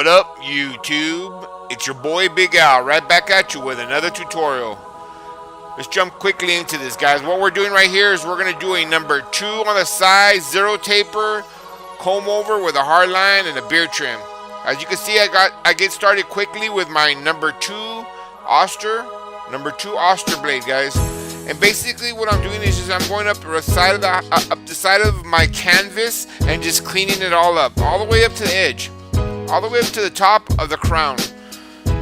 What up, YouTube? It's your boy Big Al, right back at you with another tutorial. Let's jump quickly into this, guys. What we're doing right here is we're going to do a number 2 on the side, 0 taper, comb over with a hard line and a beard trim. As you can see, I get started quickly with my number 2 Oster blade, guys. And basically what I'm doing is I'm going up the side of my canvas and just cleaning it all up, all the way up to the edge, all the way up to the top of the crown. You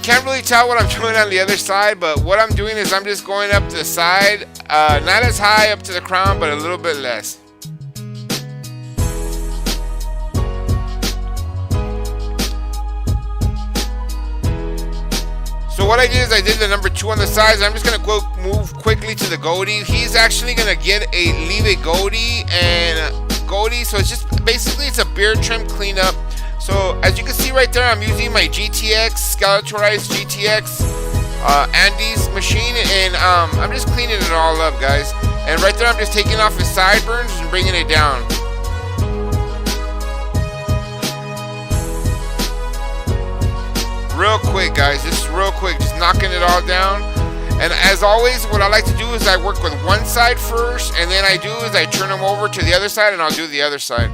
can't really tell what I'm doing on the other side, but what I'm doing is I'm just going up to the side, not as high up to the crown, but a little bit less. So what I did is I did the number 2 on the sides. I'm just gonna move quickly to the goatee. He's actually gonna leave a goatee and goatee. So it's just basically it's a beard trim cleanup. So as you can see right there, I'm using my GTX Skeletorized GTX Andes machine, and I'm just cleaning it all up, guys. And right there, I'm just taking off his sideburns and bringing it down. Real quick, guys, just real quick, just knocking it all down. And as always, what I like to do is I work with one side first, and then I turn them over to the other side, and I'll do the other side.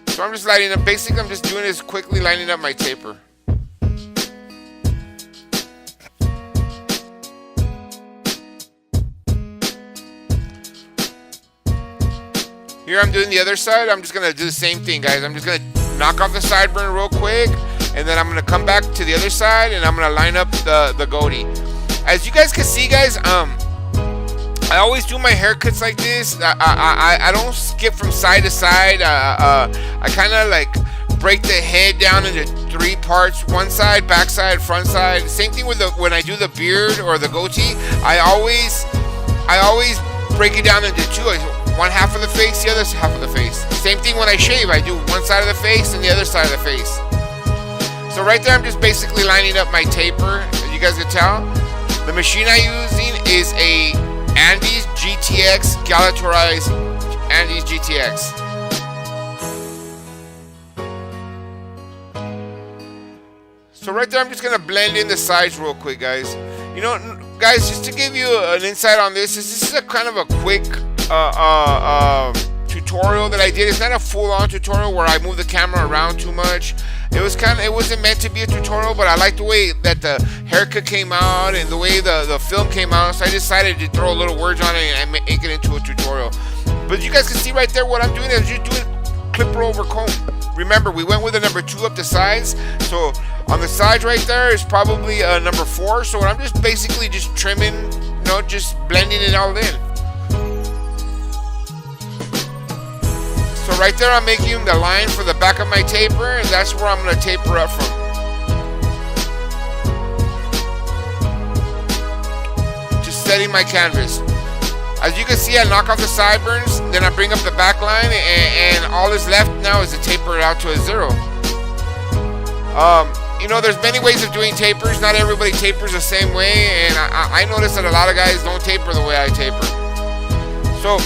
So I'm just lining up, basically I'm just doing this quickly, lining up my taper. Here I'm doing the other side. I'm just going to do the same thing, guys. I'm just going to knock off the sideburn real quick, and then I'm going to come back to the other side, and I'm going to line up the goatee. As you guys can see, guys, I always do my haircuts like this. I don't skip from side to side. I kind of like break the head down into 3 parts: one side, back side, front side. Same thing with when I do the beard or the goatee. I always break it down into 2. One half of the face, the other half of the face. Same thing when I shave. I do one side of the face and the other side of the face. So right there, I'm just basically lining up my taper. As you guys can tell, the machine I'm using is a Andes GTX Skeletorized Andes GTX. So right there, I'm just gonna blend in the sides real quick, guys. You know, guys, just to give you an insight on this is a kind of a quick tutorial that I did. It's not a full-on tutorial where I move the camera around too much. It wasn't meant to be a tutorial, but I like the way that the haircut came out and the way the film came out, so I decided to throw a little words on it and make it into a tutorial. But you guys can see right there what I'm doing is just doing clipper over comb. Remember, we went with a number 2 up the sides, so on the sides right there is probably a number 4. So I'm just basically just trimming, just blending it all in. So right there, I'm making the line for the back of my taper, and that's where I'm going to taper up from. Just setting my canvas. As you can see, I knock off the sideburns, then I bring up the back line, and all that's left now is to taper it out to a 0. You know, there's many ways of doing tapers. Not everybody tapers the same way, and I notice that a lot of guys don't taper the way I taper. So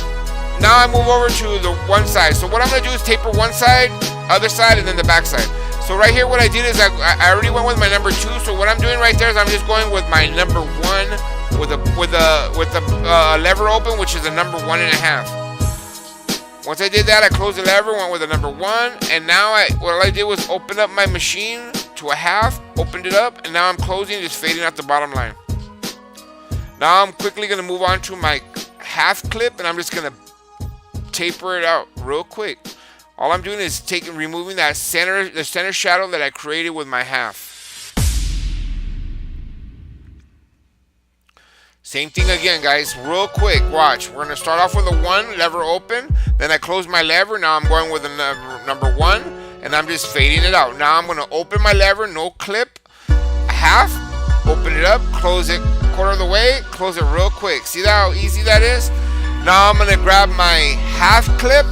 now I move over to the one side. So what I'm going to do is taper one side, other side, and then the back side. So right here what I did is I already went with my number 2. So what I'm doing right there is I'm just going with my number 1 with the lever open, which is a number 1.5. Once I did that, I closed the lever, went with a number 1, and now what I did was open up my machine to a half, opened it up, and now I'm closing, just fading out the bottom line. Now I'm quickly going to move on to my half clip, and I'm just going to taper it out real quick. All I'm doing is removing the center shadow that I created with my half. Same thing again, guys, real quick. Watch. We're going to start off with a 1, lever open, then I close my lever. Now I'm going with a number 1, and I'm just fading it out. Now I'm going to open my lever, no clip, half, open it up, close it quarter of the way, close it real quick. See how easy that is? Now I'm going to grab my half clip,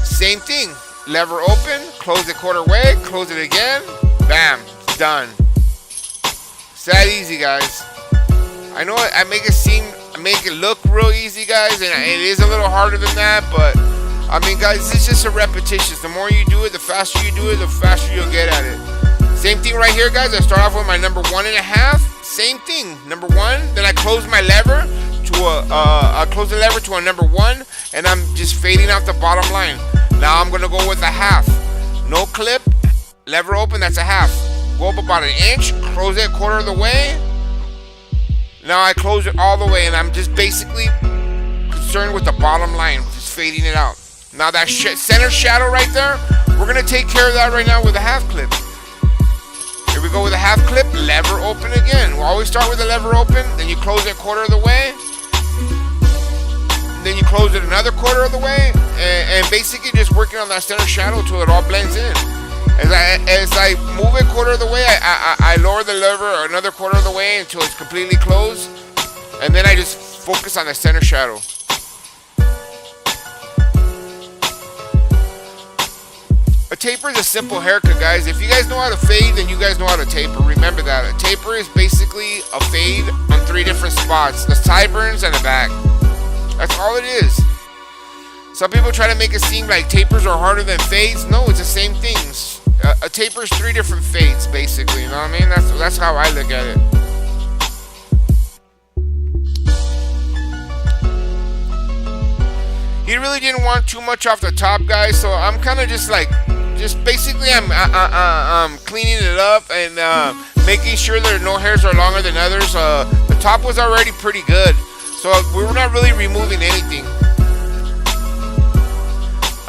same thing, lever open, close it quarter way, close it again, bam, done. It's that easy, guys. I know I make it seem make it look real easy, guys, and it is a little harder than that, but I mean, guys, it's just a repetition. The more you do it, the faster you do it, the faster you'll get at it. Same thing right here, guys. I start off with my number 1.5. Same thing, number 1. Then I close my lever to I close the lever to a number 1, and I'm just fading out the bottom line. Now I'm gonna go with a half. No clip, lever open. That's a half. Go up about 1 inch, close it 1/4 of the way. Now I close it all the way, and I'm just basically concerned with the bottom line, just fading it out. Now that center shadow right there, we're gonna take care of that right now with a half clip. Here we go with a half clip, lever open again. We'll always start with the lever open, then you close it 1/4 of the way, then you close it another 1/4 of the way, and basically just working on that center shadow till it all blends in. As I move it 1/4 of the way, I lower the lever another 1/4 of the way until it's completely closed, and then I just focus on the center shadow. A taper is a simple haircut, guys. If you guys know how to fade, then you guys know how to taper. Remember that. A taper is basically a fade on 3 different spots. The sideburns and the back. That's all it is. Some people try to make it seem like tapers are harder than fades. No, it's the same things. A taper is 3 different fades, basically. You know what I mean? That's how I look at it. He really didn't want too much off the top, guys, so I'm kind of just basically I'm cleaning it up and making sure that no hairs are longer than others. The top was already pretty good, so we're not really removing anything.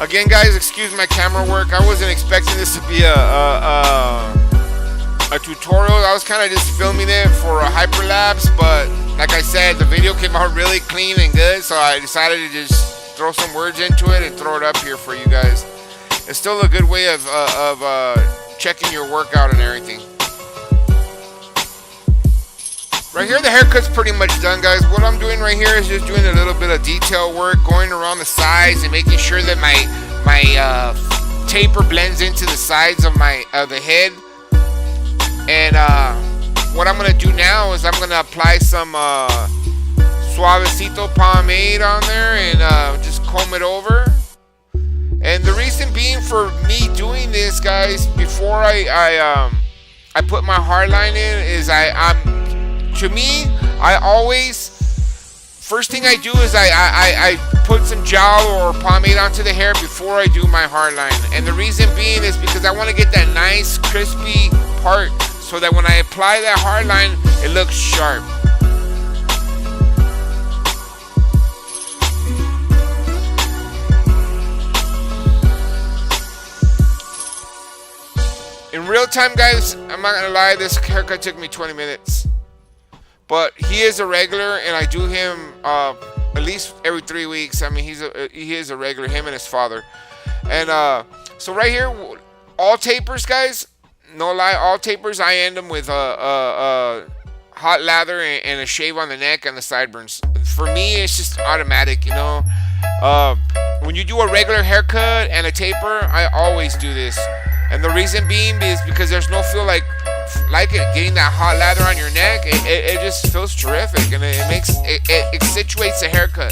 Again, guys, excuse my camera work. I wasn't expecting this to be a tutorial. I was kind of just filming it for a hyperlapse, but like I said, the video came out really clean and good, so I decided to just throw some words into it and throw it up here for you guys. It's still a good way of checking your workout and everything. Right here, the haircut's pretty much done, guys. What I'm doing right here is just doing a little bit of detail work, going around the sides and making sure that my taper blends into the sides of the head. And what I'm gonna do now is I'm gonna apply some Suavecito pomade on there and just comb it over. And the reason being for me doing this, guys, before I put my hard line in is I always, first thing I do is I put some gel or pomade onto the hair before I do my hard line. And the reason being is because I want to get that nice crispy part so that when I apply that hard line, it looks sharp. In real time, guys, I'm not gonna lie, this haircut took me 20 minutes. But he is a regular, and I do him at least every 3 weeks. I mean, he is a regular, him and his father. And so right here, all tapers, guys, no lie, all tapers, I end them with hot lather and a shave on the neck and the sideburns. For me, it's just automatic, you know. When you do a regular haircut and a taper, I always do this. And the reason being is because there's no feel like it getting that hot lather on your neck. It just feels terrific, and it accentuates the haircut.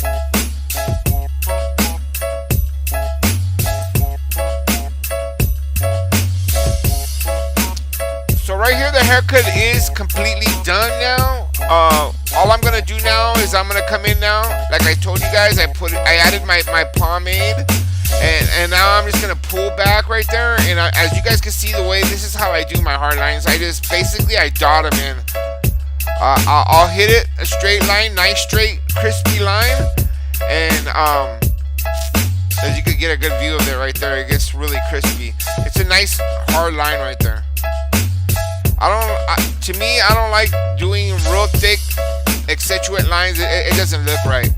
So right here, the haircut is completely done now. All I'm gonna do now is I'm gonna come in now. Like I told you guys, I added my pomade. And now I'm just going to pull back right there. And as you guys can see the way, this is how I do my hard lines. I just basically, I dot them in. I'll hit it a straight line, nice straight crispy line. And as you can get a good view of it right there, it gets really crispy. It's a nice hard line right there. To me, I don't like doing real thick accentuate lines. It doesn't look right.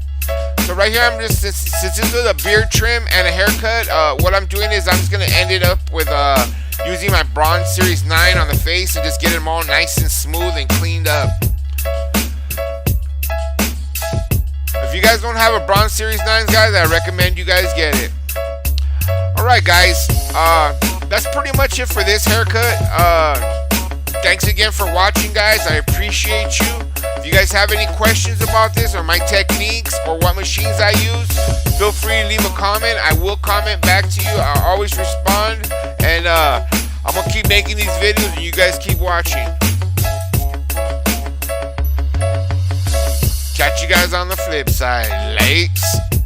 So right here, I'm just, since this is a beard trim and a haircut, what I'm doing is I'm just going to end it up with using my Bronze Series 9 on the face and just get them all nice and smooth and cleaned up. If you guys don't have a Bronze Series 9, guys, I recommend you guys get it. Alright, guys, that's pretty much it for this haircut. Thanks again for watching, guys. I appreciate you. If you you guys have any questions about this or my techniques or what machines I use, feel free to leave a comment. I will comment back to you. I'll always respond. And I'm going to keep making these videos and you guys keep watching. Catch you guys on the flip side. Lates.